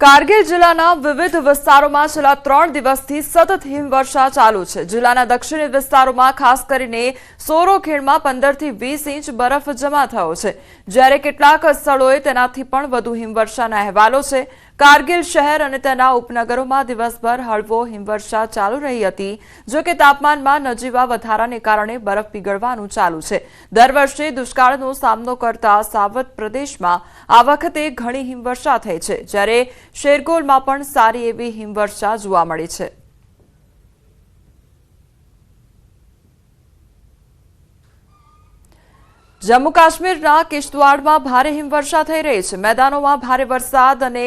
કારગિલ જિલ્લાના વિવિધ વિસ્તારોમાં છેલ્લા 3 દિવસથી સતત હિમવર્ષા ચાલુ છે। જિલ્લાના દક્ષિણી વિસ્તારોમાં ખાસ કરીને સોરોખેડમાં 15 થી 20 ઇંચ બરફ જમા થયો છે, જ્યારે કેટલાક સ્થળોએ તેનાથી પણ વધુ હિમવર્ષાના અહેવાલો છે। કારગિલ શહેર અને તેના ઉપનગરોમાં દિવસભર હળવો હિમવર્ષા ચાલુ રહી હતી, જો કે તાપમાનમાં નજીવા વધારાને કારણે બરફ પીગળવાનું ચાલુ છે। દર વર્ષે દુષ્કાળનો સામનો કરતા સાવત પ્રદેશમાં આ વખતે ઘણી હિમવર્ષા થઈ છે, જ્યારે શેરગોલમાં પણ સારી એવી હિમવર્ષા જોવા મળી છે। જમ્મુ કાશ્મીરના કિશ્તવાડમાં ભારે હિમવર્ષા થઈ રહી છે। મેદાનોમાં ભારે વરસાદ અને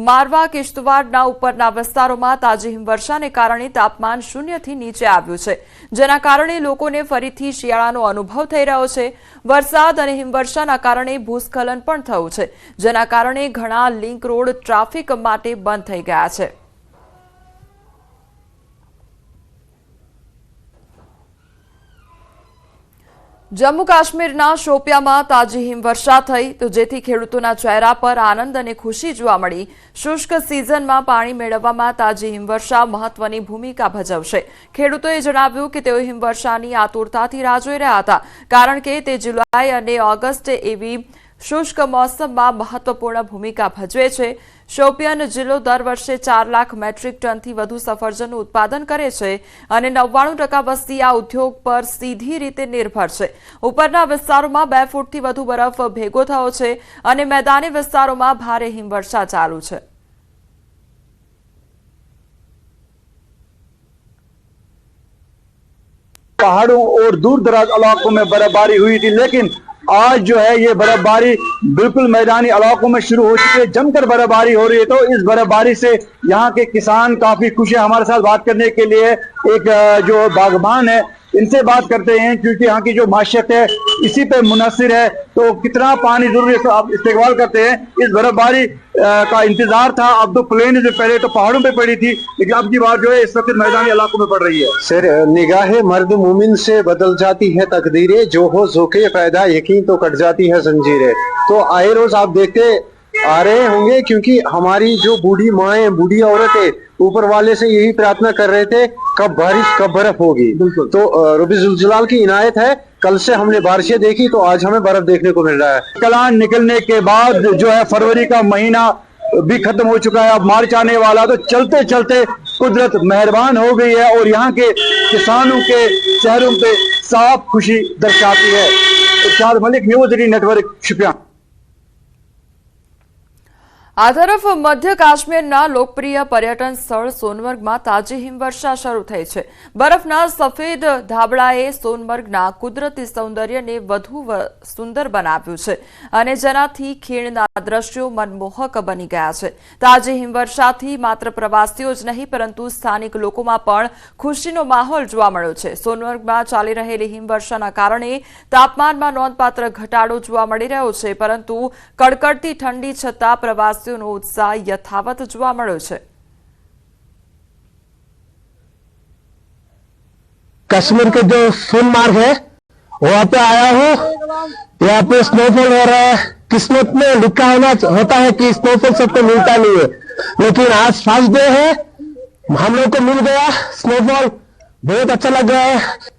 મારવા કિશ્તવાડના ઉપરના વિસ્તારોમાં તાજી હિમવર્ષાને કારણે તાપમાન શૂન્યથી નીચે આવ્યું છે, જેના કારણે લોકોને ફરીથી શિયાળાનો અનુભવ થઈ રહ્યો છે। વરસાદ અને હિમવર્ષાના કારણે ભૂસ્ખલન પણ થયું છે, જેના કારણે ઘણા લિંક રોડ ટ્રાફિક માટે બંધ થઈ ગયા છે। જમ્મુ કાશ્મીરના શોપિયામાં તાજી હિમવર્ષા થઈ, તો જેથી ખેડૂતોના ચહેરા પર આનંદ અને ખુશી જોવા મળી। શુષ્ક સિઝનમાં પાણી મેળવવામાં તાજી હિમવર્ષા મહત્વની ભૂમિકા ભજવશે। ખેડૂતોએ જણાવ્યું કે તેઓ હિમવર્ષાની આતુરતાથી રાહ જોઈ રહ્યા હતા, કારણ કે તે જુલાઈ અને ઓગસ્ટ એવી શુષ્ક મોસમમાં મહત્વપૂર્ણ ભૂમિકા ભજવે છે। શોપિયાન જિલ્લો દર વર્ષે 4 લાખ મેટ્રિક ટનથી વધુ સફરજનનું ઉત્પાદન કરે છે અને 99% વસ્તી આ ઉદ્યોગ પર સીધી રીતે નિર્ભર છે। ઉપરના વિસ્તારોમાં 2 ફૂટથી વધુ બરફ ભેગો થયો છે અને મેદાની વિસ્તારોમાં ભારે હિમવર્ષા ચાલુ છે। पहाड़ों और दूर दराज इलाकों में बर्फबारी हुई थी, लेकिन आज जो है ये बर्फबारी बिल्कुल मैदानी इलाकों में शुरू हो चुकी है। जमकर बर्फबारी हो रही है, तो इस बर्फबारी से यहाँ के किसान काफी खुश है। हमारे साथ बात करने के लिए एक जो बागबान है, इनसे बात करते हैं, क्योंकि यहाँ की जो माशियत है इसी पे मुनहसिर है। तो कितना पानी जरूरी है, तो आप इस्तेमाल करते हैं। इस बर्फबारी का इंतजार था। अब तो प्लेन से पहले तो पहाड़ों पे पड़ी थी, लेकिन अब की बात जो है इस वक्त मैदानी इलाकों में पड़ रही है। सर, निगाहे मर्द मोमिन से बदल जाती है तकदीरें, जो हो ज़ोक़े पैदा यकीन तो कट जाती है जंजीरें। तो आए रोज आप देखते आ रहे होंगे, क्योंकि हमारी जो बूढ़ी माएँ, बूढ़ी औरतें ऊपर वाले से यही प्रार्थना कर रहे थे, कब बारिश कब बर्फ होगी। बिल्कुल। तो रब्बी जुल जलाल की इनायत है, कल से हमने बारिशें देखी तो आज हमें बर्फ देखने को मिल रहा है। कलान निकलने के बाद जो है फरवरी का महीना भी खत्म हो चुका है, अब मार्च आने वाला। तो चलते चलते कुदरत मेहरबान हो गई है और यहाँ के किसानों के चेहरों पे साफ खुशी दर्शाती है। इरशाद मलिक, न्यूज़ 18 नेटवर्क, शुपियां। આ તરફ મધ્ય કાશ્મીરના લોકપ્રિય પર્યટન સ્થળ સોનમર્ગમાં તાજી હિમવર્ષા શરૂ થઈ છે। બરફના સફેદ ધાબળાએ સોનમર્ગના કુદરતી સૌંદર્યને વધુ સુંદર બનાવ્યું છે અને જેનાથી ખીણના દ્રશ્યો મનમોહક બની ગયા છે। તાજી હિમવર્ષાથી માત્ર પ્રવાસીઓ જ નહીં, પરંતુ સ્થાનિક લોકોમાં પણ ખુશીનો માહોલ જોવા મળ્યો છે। સોનમર્ગમાં ચાલી રહેલી હિમવર્ષાના કારણે તાપમાનમાં નોંધપાત્ર ઘટાડો જોવા મળી રહ્યો છે, પરંતુ કડકડતી ઠંડી છતાં પ્રવાસીઓ उत्साह यथावत જોવા મળ્યો છે। कश्मीर के जो सोनमार्ग है वहां पे आया हूँ। यहाँ पे स्नोफॉल हो रहा है। किस्मत में लिखा होता है कि स्नोफॉल सबको मिलता नहीं है, लेकिन आज फर्स्ट डे है, हम लोग को मिल गया स्नोफॉल। बहुत अच्छा लग रहा है।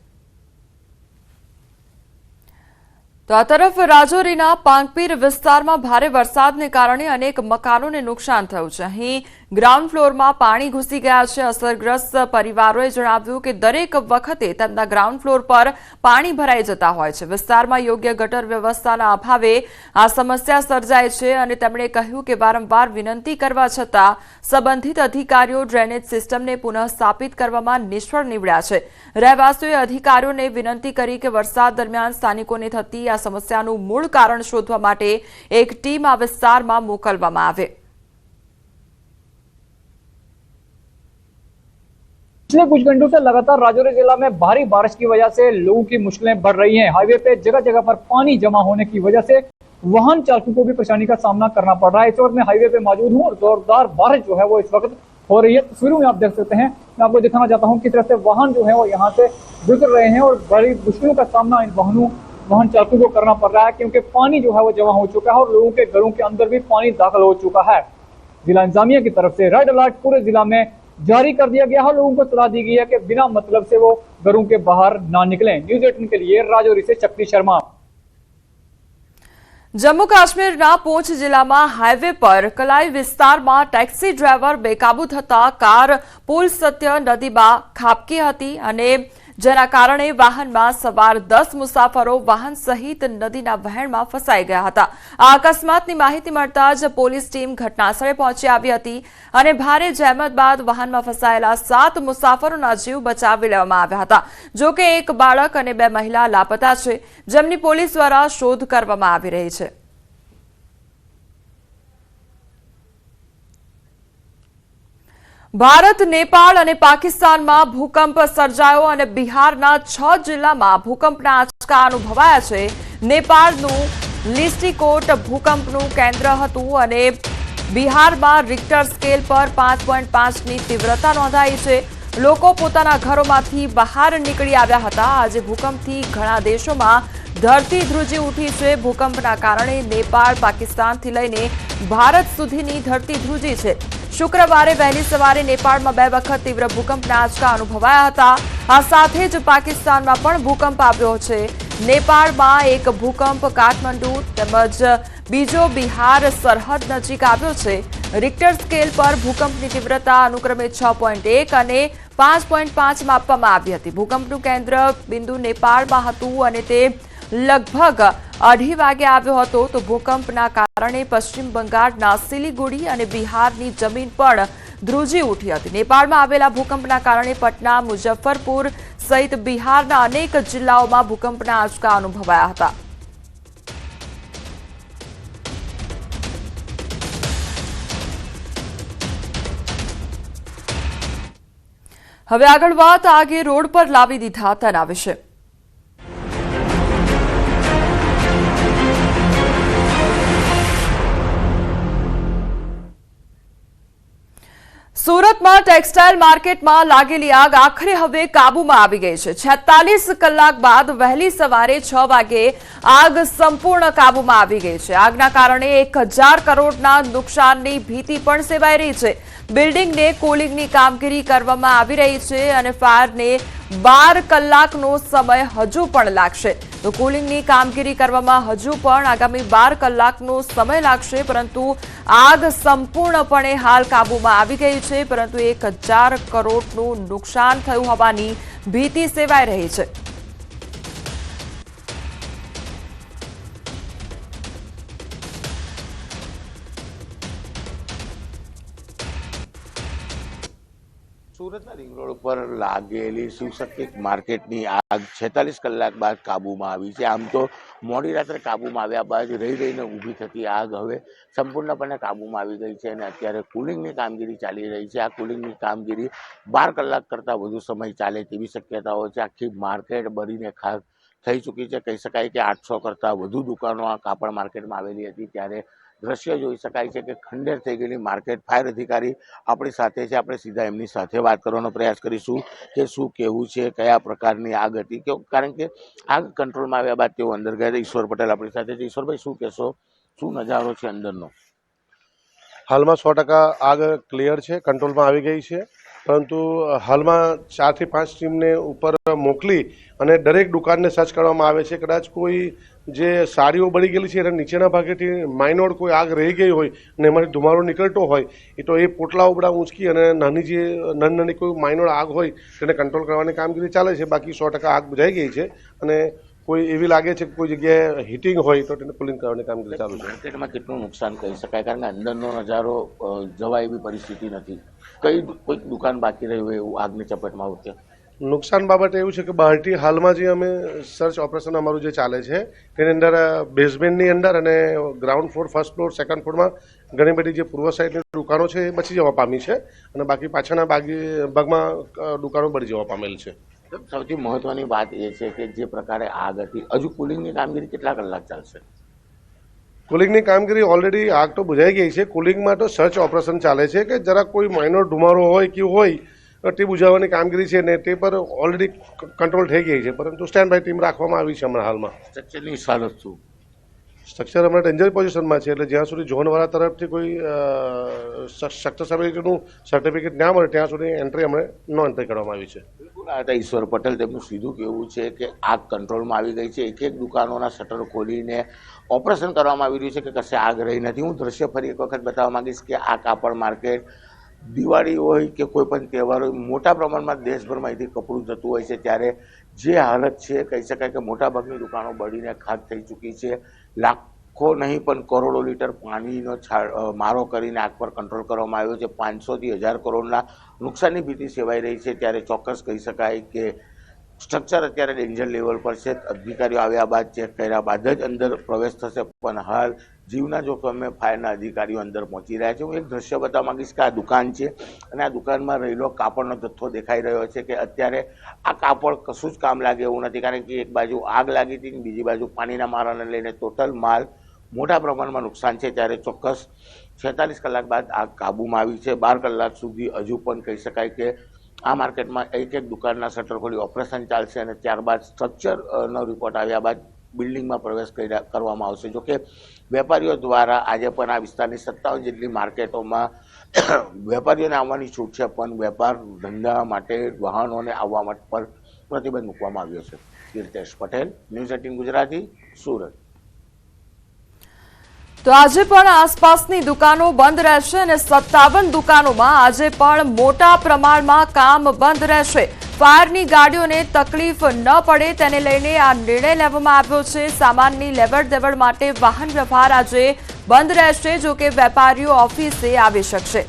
તો આ તરફ રાજૌરીના પાંગપીર વિસ્તારમાં ભારે વરસાદને કારણે અનેક મકાનોને નુકસાન થયું છે। અહીં ગ્રાઉન્ડ ફ્લોરમાં પાણી ઘૂસી ગયા છે। અસરગ્રસ્ત પરિવારોએ જણાવ્યું કે દરેક વખતે તેમના ગ્રાઉન્ડ ફ્લોર પર પાણી ભરાઈ જતા હોય છે। વિસ્તારમાં યોગ્ય ગટર વ્યવસ્થાના અભાવે આ સમસ્યા સર્જાય છે અને તેમણે કહ્યું કે વારંવાર વિનંતી કરવા છતાં સંબંધિત અધિકારીઓ ડ્રેનેજ સિસ્ટમને પુનઃસ્થાપિત કરવામાં નિષ્ફળ નીવડ્યા છે। રહેવાસીઓએ અધિકારીઓને વિનંતી કરી કે વરસાદ દરમિયાન સ્થાનિકોને થતી આ સમસ્યાનું મૂળ કારણ શોધવા માટે એક ટીમ આ વિસ્તારમાં મોકલવામાં આવે। पिछले कुछ घंटों से लगातार राजौरी जिला में भारी बारिश की वजह से लोगों की मुश्किलें बढ़ रही हैं। हाईवे पे जगह जगह पर पानी जमा होने की वजह से वाहन चालकों को भी परेशानी का सामना करना पड़ रहा है। इस वक्त मैं हाईवे पे मौजूद हूँ और जोरदार बारिश जो है वो इस वक्त हो रही है। तस्वीरों में आप देख सकते हैं, मैं आपको दिखाना चाहता हूँ किस तरह से वाहन जो है वो यहाँ से गुजर रहे हैं और बड़ी मुश्किलों का सामना इन वाहन चालकों को करना पड़ रहा है, क्योंकि पानी जो है वो जमा हो चुका है और लोगों के घरों के अंदर भी पानी दाखिल हो चुका है। जिला इंतजामिया की तरफ से रेड अलर्ट पूरे जिला में जारी कर दिया गया है। लोगों को सलाह दी गई है कि बिना मतलब से वो घरों के बाहर ना निकलें। न्यूज़ 18 के लिए राजौरी से शक्ति शर्मा। જમ્મુ કાશ્મીરના પૂંછ જિલ્લામાં હાઈવે પર કલાઈ વિસ્તારમાં ટેક્સી ડ્રાઈવર બેકાબુ થતા કાર પુલ સત્ય નદીમાં ખાબકી હતી અને જેના કારણે વાહનમાં સવાર 10 મુસાફરો વાહન સહિત નદીના વહેણમાં ફસાઈ ગયા હતા। આ અકસ્માતની માહિતી મળતા જ પોલીસ ટીમ ઘટનાસ્થળે પહોંચી આવી હતી અને ભારે જહેમત બાદ વાહનમાં ફસાયેલા 7 મુસાફરોના જીવ બચાવી લેવામાં આવ્યા હતા। જો કે એક બાળક અને 2 મહિલા લાપતા છે, જેમની પોલીસ દ્વારા શોધ કરવામાં આવી રહી છે। ભારત, નેપાળ અને પાકિસ્તાનમાં ભૂકંપ સર્જાયો અને બિહારના 6 જિલ્લામાં ભૂકંપના આંચકા અનુભવાયા છે। નેપાળનું લિસ્ટીકોટ ભૂકંપનું કેન્દ્ર હતું અને બિહારમાં રિક્ટર સ્કેલ પર 5.5ની તીવ્રતા નોંધાઈ છે। લોકો પોતાના ઘરોમાંથી બહાર નીકળી આવ્યા હતા। આજે ભૂકંપથી ઘણા દેશોમાં ધરતી ધ્રુજી ઉઠી છે। ભૂકંપના કારણે નેપાળ, પાકિસ્તાનથી લઈને ભારત સુધીની ધરતી ધ્રુજી છે। શુક્રવારે વહેલી સવારે નેપાળમાં 2 વખત તીવ્ર ભૂકંપના આંચકા અનુભવાયા હતા। આ સાથે જ પાકિસ્તાનમાં પણ ભૂકંપ આવ્યો છે। નેપાળમાં એક ભૂકંપ કાઠમંડુ તેમજ બીજો બિહાર સરહદ નજીક આવ્યો છે। રિક્ટર સ્કેલ પર ભૂકંપની તીવ્રતા અનુક્રમે 6.1 અને 5.5 માપવામાં આવી હતી। ભૂકંપનું કેન્દ્ર બિંદુ નેપાળમાં હતું અને તે લગભગ 2:30 વાગે આવ્યો હતો। તો ભૂકંપના કારણે પશ્ચિમ બંગાળના સિલિગુડી અને બિહારની જમીન પણ ધ્રુજી ઉઠી હતી। નેપાળમાં આવેલા ભૂકંપના કારણે પટના, મુઝફ્ફરપુર સહિત બિહારના અનેક જિલ્લાઓમાં ભૂકંપના આંચકા અનુભવાયા હતા। હવે આગળ વાત આગે રોડ પર લાવી દીધા તેના વિશે। સુરતમાં ટેક્સટાઇલ માર્કેટમાં લાગેલી આગ આખરે હવે કાબૂમાં આવી ગઈ છે। 46 કલાક બાદ વહેલી સવારે 6 વાગે આગ સંપૂર્ણ કાબૂમાં આવી ગઈ છે। આગના કારણે 1000 કરોડના નુકસાનની ભીતિ પણ સેવાઈ રહી છે। બિલ્ડિંગને કુલિંગની કામગીરી કરવામાં આવી રહી છે અને ફાયરને 12 કલાકનો સમય હજુ પણ લાગશે। તો કુલિંગની કામગીરી કરવામાં હજુ પણ આગામી 12 કલાકનો સમય લાગશે, પરંતુ આગ સંપૂર્ણપણે હાલ કાબૂમાં આવી ગઈ છે। પરંતુ 1000 કરોડનું નુકસાન થયું હોવાની ભીતિ સેવાઈ રહી છે। સુરતના રિંગ રોડ ઉપર લાગેલી શિવશક્તિ માર્કેટની આગ 46 કલાક બાદ કાબૂમાં આવી છે। આમ તો મોડી રાત્રે કાબૂમાં આવ્યા બાદ રહીને ઊભી થતી આગ હવે સંપૂર્ણપણે કાબૂમાં આવી ગઈ છે અને અત્યારે કુલિંગની કામગીરી ચાલી રહી છે। આ કુલિંગની કામગીરી 12 કલાક કરતાં વધુ સમય ચાલે તેવી શક્યતાઓ છે। આખી માર્કેટ બળીને ખાખ થઈ ચૂકી છે। કહી શકાય કે 800 કરતાં વધુ દુકાનો આ કાપડ માર્કેટમાં આવેલી હતી ત્યારે દ્રશ્ય જોઈ શકાય છે કે ખંડેર થઈ ગયેલી માર્કેટ। ફાયર અધિકારી આપણી સાથે છે, આપણે સીધા એમની સાથે વાત કરવાનો પ્રયાસ કરીશું કે શું કહેવું છે, કયા પ્રકારની આગ હતી, કારણ કે આગ કંટ્રોલમાં આવ્યા બાદ તેઓ અંદર ગયા। ઈશ્વર પટેલ આપણી સાથે છે। ઈશ્વરભાઈ, શું કહેશો, શું નજારો છે અંદરનો? હાલમાં 100% આગ ક્લિયર છે, કંટ્રોલમાં આવી ગઈ છે, પરંતુ હાલમાં 4 થી 5 ટીમને ઉપર મોકલી અને દરેક દુકાનને સર્ચ કરવામાં આવે છે। કદાચ કોઈ જે સાડીઓ બળી ગયેલી છે એના નીચેના ભાગેથી માઇનોર કોઈ આગ રહી ગઈ હોય અને એમાંથી ધુમાડો નીકળતો હોય તો એ પોટલાઓ બધા ઊંચકી અને નાની કોઈ માઇનોર આગ હોય તેને કંટ્રોલ કરવાની કામગીરી ચાલે છે। બાકી 100% આગ બુઝાઈ ગઈ છે અને કોઈ એવી લાગે છે કે કોઈ જગ્યાએ હીટિંગ હોય તો તેને કુલિંગ કરવાની કામગીરી ચાલુ છે। માર્કેટમાં કેટલું નુકસાન કહી શકાય, કારણ કે અંદરનો નજારો જવાય એવી પરિસ્થિતિ નથી। કોઈ દુકાન બાકી રહી હોય એવું આગની ચપેટમાં આવશે? નુકસાન બાબતે એવું છે કે બહારથી હાલમાં જે અમે સર્ચ ઓપરેશન અમારું જે ચાલે છે તેની અંદર બેઝમેન્ટની અંદર અને ground floor, first floor, second ફ્લોરમાં ઘણી બધી જે પૂર્વ સાઈડની દુકાનો છે એ બચી જવા પામી છે અને બાકી પાછળના ભાગમાં દુકાનો બળી જવા પામેલ છે। સૌથી મહત્વની વાત એ છે કે જે પ્રકારે આગ હતી, હજુ કુલિંગની કામગીરી કેટલા કલાક ચાલશે? કુલિંગની કામગીરી ઓલરેડી આગ તો બુઝાઈ ગઈ છે। કુલિંગમાં તો સર્ચ ઓપરેશન ચાલે છે કે જરા કોઈ માઇનોર ધુમાડો હોય કે હોય તે બુઝાવવાની કામગીરી છે ને તે પર ઓલરેડી કંટ્રોલ થઈ ગઈ છે, પરંતુ સ્ટેન્ડ બાય ટીમ રાખવામાં આવી છે હમણાં હાલમાં। સ્ટ્રક્ચરની હાલત શું? સ્ટ્રક્ચર હમણાં ડેન્જર પોઝિશનમાં છે, એટલે જ્યાં સુધી ઝોનવાળા તરફથી કોઈ સક્સેસબિલિટીનું સર્ટિફિકેટ ના મળે ત્યાં સુધી એન્ટ્રી અમે નો એન્ટ્રી કરવામાં આવી છે. આ હતા ઈશ્વર પટેલ. તેમનું સીધું કહેવું છે કે આગ કંટ્રોલમાં આવી ગઈ છે. એક એક દુકાનોના શટર ખોલીને ઓપરેશન કરવામાં આવી રહ્યું છે કે કશે આગ રહી નથી. હું દ્રશ્ય ફરી એક વખત બતાવવા માંગીશ કે આ કાપડ માર્કેટ દિવાળી હોય કે કોઈ પણ તહેવાર હોય, મોટા પ્રમાણમાં દેશભરમાં અહીંથી કપડું જતું હોય છે, ત્યારે જે હાલત છે કહી શકાય કે મોટાભાગની દુકાનો બળીને ખાક થઈ ચૂકી છે. લાખો નહીં પણ કરોડો લીટર પાણીનો મારો કરીને આગ પર કંટ્રોલ કરવામાં આવ્યો છે. 500 થી 1000 કરોડના નુકસાનની ભીતિ સેવાઈ રહી છે. ત્યારે ચોક્કસ કહી શકાય કે સ્ટ્રક્ચર અત્યારે ડેન્જર લેવલ પર છે. અધિકારીઓ આવ્યા બાદ ચેક કર્યા બાદ જ અંદર પ્રવેશ થશે, પણ હાલ જીવના જોખમે ફાયરના અધિકારીઓ અંદર પહોંચી રહ્યા છે. હું એક દ્રશ્ય બતાવવા માંગીશ કે આ દુકાન છે અને આ દુકાનમાં રહેલો કાપડનો જથ્થો દેખાઈ રહ્યો છે કે અત્યારે આ કાપડ કશું જ કામ લાગે એવું નથી, કારણ કે એક બાજુ આગ લાગી હતી, બીજી બાજુ પાણીના મારાને લઈને ટોટલ માલ મોટા પ્રમાણમાં નુકસાન છે. ત્યારે ચોક્કસ 46 કલાક બાદ આગ કાબૂમાં આવી છે. 12 કલાક સુધી હજુ પણ કહી શકાય કે આ માર્કેટમાં એક એક દુકાનના શટર ખોલી ઓપરેશન ચાલશે અને ત્યારબાદ સ્ટ્રક્ચરનો રિપોર્ટ આવ્યા બાદ બિલ્ડિંગમાં પ્રવેશ કરવામાં આવશે. જોકે વેપારીઓ દ્વારા આજે પણ આ વિસ્તારની 57 જેટલી માર્કેટોમાં વેપારીઓને આવવાની છૂટ છે, પણ વેપાર ધંધા માટે વાહનોને આવવા માટે પર પ્રતિબંધ મૂકવામાં આવ્યો છે. કીર્તેશ પટેલ, ન્યૂઝ 18 ગુજરાતી, સુરત. તો આજે પણ આસપાસની દુકાનો બંધ રહેશે અને 57 દુકાનોમાં આજે પણ મોટા પ્રમાણમાં કામ બંધ રહેશે. ફાયરની ગાડીઓને તકલીફ ન પડે તેને લઈને આ નિર્ણય લેવામાં આવ્યો છે. સામાનની લેવડ દેવડ માટે વાહન વ્યવહાર આજે બંધ રહેશે, જો કે વેપારીઓ ઓફિસે આવી શકશે.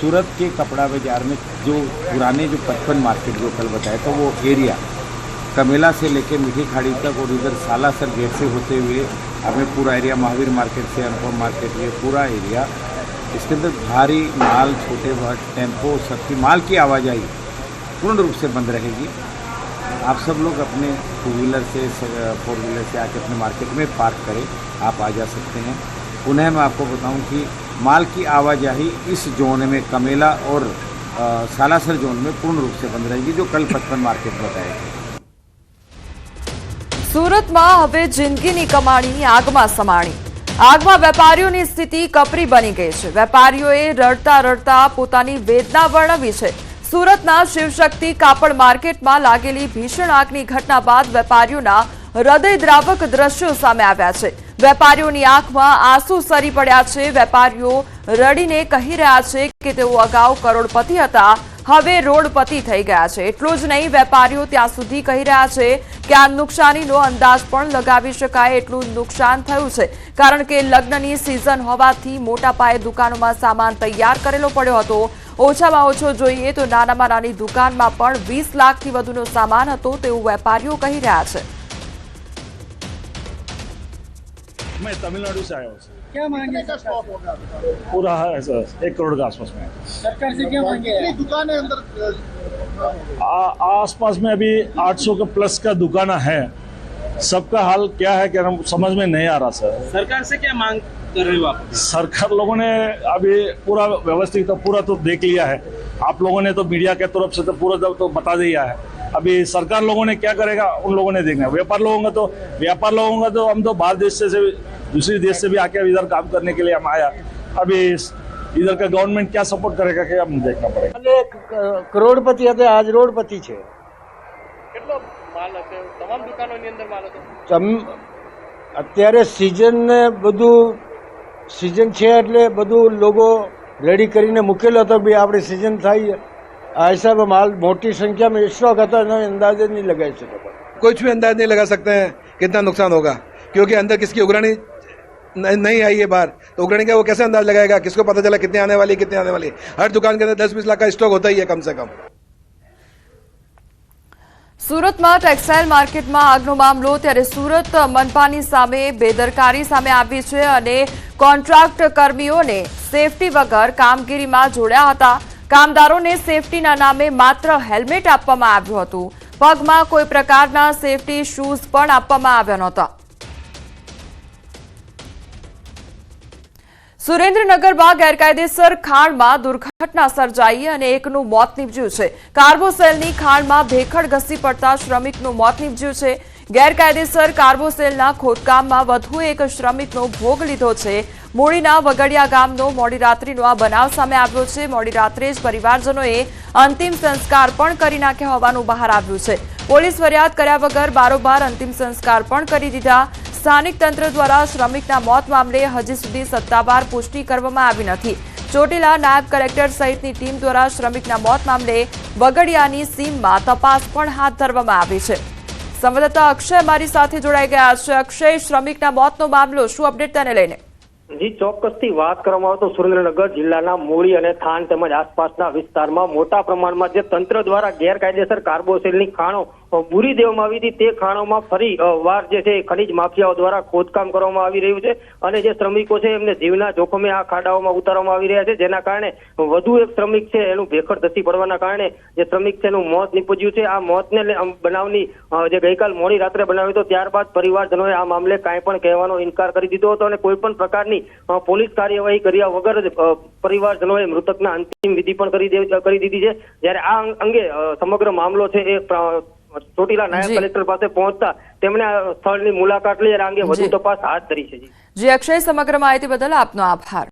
सूरत के कपड़ा बाजार में जो पुराने जो 55 मार्केट जो कल बताया तो वो एरिया कमेला से लेके मीठी खाड़ी तक और इधर सालासर गेट से होते हुए हमें पूरा एरिया महावीर मार्केट से अनुपम मार्केट ये पूरा एरिया, इसके अंदर भारी माल, छोटे बस, टेम्पो, सबकी माल की आवाजाही पूर्ण रूप से बंद रहेगी. आप सब लोग अपने 2 व्हीलर से 4 व्हीलर से आके अपने मार्केट में पार्क करें, आप आ जा सकते हैं. पुनः मैं आपको बताऊं कि माल की आवाजाही इस जोन में कमेला और सालासर जोन में पूर्ण रूप से बंद रहेगी, जो कल 55 मार्केट बताए थे. સુરતમાં હવે જિંદગીની કમાણી આગમાં સમાણી. આગમાં વેપારીઓની સ્થિતિ કપરી બની ગઈ છે. વેપારીઓએ રડતા રડતા પોતાની વેદના વર્ણવી છે. સુરતના શિવશક્તિ કાપડ માર્કેટમાં લાગેલી ભીષણ આગની ઘટના બાદ વેપારીઓના હૃદયદ્રાવક દ્રશ્યો સામે આવ્યા છે. વેપારીઓની આંખમાં આંસુ સરી પડ્યા છે. વેપારીઓ રડીને કહી રહ્યા છે કે તેઓ અગાઉ કરોડપતિ હતા, હવે રોડપતિ થઈ ગયા છે. એટલું જ નહીં, વેપારીઓ ત્યાં સુધી કહી રહ્યા છે કે આ નુકસાનીનો અંદાજ પણ લગાવી શકાય એટલું નુકસાન થયું છે, કારણ કે લગ્નની સિઝન હોવાથી મોટા પાયે દુકાનોમાં સામાન તૈયાર કરેલો પડ્યો હતો. ઓછામાં ઓછો જોઈએ તો નાનામાં નાની દુકાનમાં પણ 20 લાખથી વધુનો સામાન હતો તેવું વેપારીઓ કહી રહ્યા છે. मैं तमिलनाडु से आया हूँ. क्या मांगे स्टॉक होगा? पूरा है सर 1 करोड़ के आसपास में. सरकार से क्या मांगे? कितनी दुकानें अंदर आसपास में अभी 800 के प्लस का दुकान है. सबका हाल क्या है क्या समझ में नहीं आ रहा सर. सरकार से क्या मांग कर रहे हो आप? सरकार लोगों ने अभी पूरा व्यवस्थित तो पूरा तो देख लिया है. आप लोगों ने तो मीडिया के तरफ से तो पूरा तो बता दिया है. अभी सरकार लोगों ने क्या करेगा उन लोगों ने देखना है. व्यापार लोगों का तो हम तो बाहर देश से दूसरे देश से भी आके इधर काम करने के लिए हम आया. अभी इधर का गवर्नमेंट क्या सपोर्ट करेगा कि हम देखना पड़ेगा. કરોડપતિ હતા, આજ રોડપતિ છે. કેટલો માલ હશે? તમામ દુકાનોની અંદર માલ હતો. અત્યારે સિઝન ને બધું સિઝન છે એટલે બધું લોકો રેડી કરીને મૂકેલો હતો. બી આપણી સિઝન થાય આ હિસાબે માલ મોટી સંખ્યામાં સ્ટોક હતો, એનો અંદાજ જ नहीं लगा सकते. कुछ भी अंदाज नहीं लगा सकते हैं कितना नुकसान होगा, क्योंकि अंदर किसकी उगरानी नहीं आई है बाहर, तो उगरानी का वो कैसे अंदाज लगाएगा? किसको पता चला कितने आने वाली कितने आने वाली? हर दुकान के अंदर 10-20 लाख का स्टॉक होता ही है कम से कम. સુરતમાં ટેક્સટાઇલ માર્કેટમાં આગનો મામલો. ત્યારે સુરત મનપાની સામે બેદરકારી સામે આવી છે અને કોન્ટ્રાક્ટ કર્મીઓને સેફટી વગર કામગીરીમાં જોડ્યા હતા. કામદારોને સેફટીના નામે માત્ર હેલ્મેટ આપવામાં આવ્યું હતું. પગમાં કોઈ પ્રકારના સેફટી શૂઝ પણ આપવામાં આવ્યા નહોતા. સુરેન્દ્રનગરમાં ગેરકાયદેસર ખાણમાં દુર્ઘટના સર્જાઈ અને એકનું મોત નીપજ્યું છે। કાર્બોસેલની ખાણમાં ભેખડ ઘસી પડતા શ્રમિકનું મોત નીપજ્યું છે। ગેરકાયદેસર કાર્બોસેલના ખોદકામમાં વધુ એક શ્રમિકનો ભોગ લીધો છે। મૂળીના વગડિયા ગામનો મોડી રાત્રિનો આ બનાવ સામે આવ્યો છે। મોડી રાત્રે જ પરિવારજનોએ અંતિમ સંસ્કાર પણ કરી નાખ્યા હોવાનું બહાર આવ્યું છે। પોલીસ ફરિયાદ કર્યા વગર બારોબાર અંતિમ સંસ્કાર પણ કરી દીધા। સ્થાનિક તંત્ર દ્વારા શ્રમિકના મોત મામલે હજી સુધી સત્તાવાર પુષ્ટિ કરવામાં આવી નથી। ચોટીલા નાયબ કલેક્ટર સહિતની ટીમ દ્વારા શ્રમિકના મોત મામલે વગડિયાની સીમમાં તપાસ પણ હાથ ધરવામાં આવી છે। સંવાદદાતા અક્ષય અમારી સાથે જોડાઈ ગયા છે। અક્ષય, શ્રમિકના મોતનો મામલો શું અપડેટ તેને લઈને? જી, ચોક્કસથી વાત કરવામાં આવે તો સુરેન્દ્રનગર જિલ્લાના મૂળી અને થાન તેમજ આસપાસના વિસ્તારમાં મોટા પ્રમાણમાં જે તંત્ર દ્વારા ગેરકાયદેસર કાર્બોસેલની ખાણો પૂરી દેવામાં આવી હતી, તે ખાણોમાં ફરી વાર જે છે ખનીજ માફિયાઓ દ્વારા ખોદકામ કરવામાં આવી રહ્યું છે અને જે શ્રમિકો છે એમને જીવના જોખમે આ ખાડાઓમાં ઉતારવામાં આવી રહ્યા છે, જેના કારણે વધુ એક શ્રમિક છે એનું ભેખડ ધસી પડવાના કારણે જે શ્રમિક છે એનું મોત નીપજ્યું છે। આ મોતને બનાવની જે ગઈકાલ મોડી રાત્રે બનાવ્યો હતો, ત્યારબાદ પરિવારજનોએ આ મામલે કાંઈ પણ કહેવાનો ઇનકાર કરી દીધો હતો અને કોઈ પણ પ્રકારની પોલીસ કાર્યવાહી કર્યા વગર જ પરિવારજનોએ મૃતકના અંતિમ વિધિ પણ કરી દીધી છે। જ્યારે આ અંગે સમગ્ર મામલો છે એ ચોટીલા નાયબ કલેક્ટર પાસે પહોંચતા તેમણે સ્થળની મુલાકાત લઈ આ અંગે વધુ તપાસ હાથ ધરી છે। જી અક્ષય, સમગ્ર માહિતી બદલ આપનો આભાર।